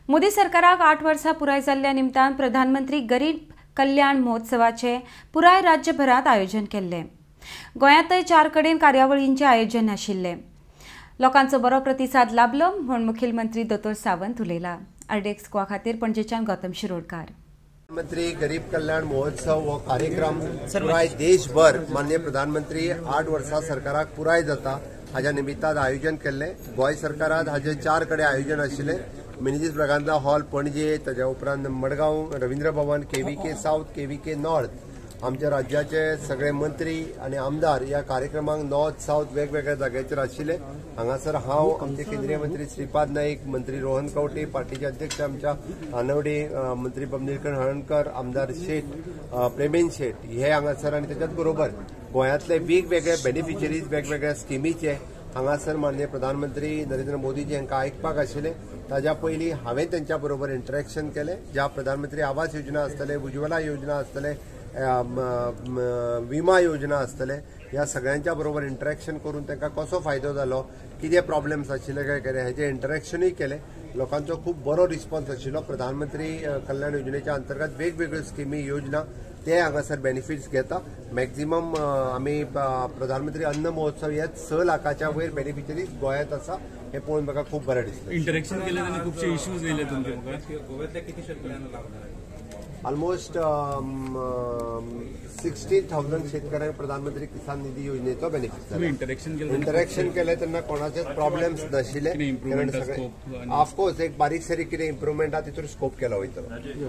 मोदी सरकाराक 8 वर्सां पुराय जाल्ल्या निमतान प्रधानमंत्री गरीब कल्याण महोत्सवाचे पुराय राज्यभरात आयोजन केल्ले। गोंयांतय 4 कडेन कार्यावळींचे आयोजन आशिल्ले। लोकांचो बरो प्रतिसाद लाभलो म्हण मुखेलमंत्री दोतोर सावंत उलयला। आरडेक्स गोवा खातीर पणजेच्यान गौतम शिरोडकार। प्रधानमंत्री गरीब कल्याण महोत्सव हो कार्यक्रम पुराय देशभर माननीय प्रधानमंत्री 8 वर्सां सरकाराक पुराय जाता हाच्या निमित्तान आयोजन केल्ले। गोंय सरकारान हाचे 4 कडेन आयोजन आशिल्ले। मिनिजीस ब्रगांजा हॉल पणजे, ताच्या उपरांत मडगांव रवींद्र भवन, केव्हीके साउथ, केव्हीके नॉर्थ आमच्या राज्याचे सगळे मंत्री आणि आमदार या कार्यक्रमाक नॉर्थ साउथ वेगवेगळ्या जाग्याचेर आशिल्ले। हांगासर हांव, आमचे केंद्रीय मंत्री श्रीपाद नाईक, मंत्री रोहन कवटे, पार्टीचे अध्यक्ष आमच्या नानवडे, मंत्री पमनीलकरण हळणकर, आमदार शेठ प्रेमेन शेठ हे हांगासर आणि त्याच्याच बरोबर गोंयांतले वेगवेगळे बेनिफिशरीज वेगवेगळ्या स्किमीचे हांगासर माननीय प्रधानमंत्री नरेंद्र मोदीजी हांकां आयकपाक आशिल्ले। ताज्या पयलीं हांवें त्यांच्या बरोबर इंटरॅक्शन केलें। ज्या प्रधानमंत्री आवास योजना आसतले, उज्ज्वला योजना आसतले, विमा योजना आसतले, ह्या सगळ्यांच्या बरोबर इंटरॅक्शन करून तांकां कसो फायदो जालो, कितें प्रॉब्लेम्स आशिल्ले काय कितें हेजें इंटरॅक्शनूय केलें। लोकांचो खूब बरो रिस्पॉन्स आशिल्लो। प्रधानमंत्री कल्याण योजनेच्या अंतर्गत वेगवेगळ्यो स्किमी योजना ते हांगासर बेनिफिट्स घेता। मॅक्झिमम आमी प्रधानमंत्री अन्न महोत्सव हे 6 लाखाच्या वयर बेनिफिशरीज गोंयांत आसा हे पळोवन म्हाका खूब बरें दिसलें। इंटरॅक्शन केलें आनी खुबशे इश्यूज येयले तुमचे गोव्यातल्या किती शेतकऱ्यांना लाभ ऑलमोस्ट 60,000 शेतकऱ्यांक प्रधानमंत्री किसान निधी योजनेचो बेनिफिट जालो। इंटरॅक्शन केलें तेन्ना कोणाचेच प्रॉब्लेम्स नाशिल्ले। ऑफकोर्स एक बारीक सारीक कितें इम्प्रुवमेंट आहा तितूर स्कोप केलो वयतलो।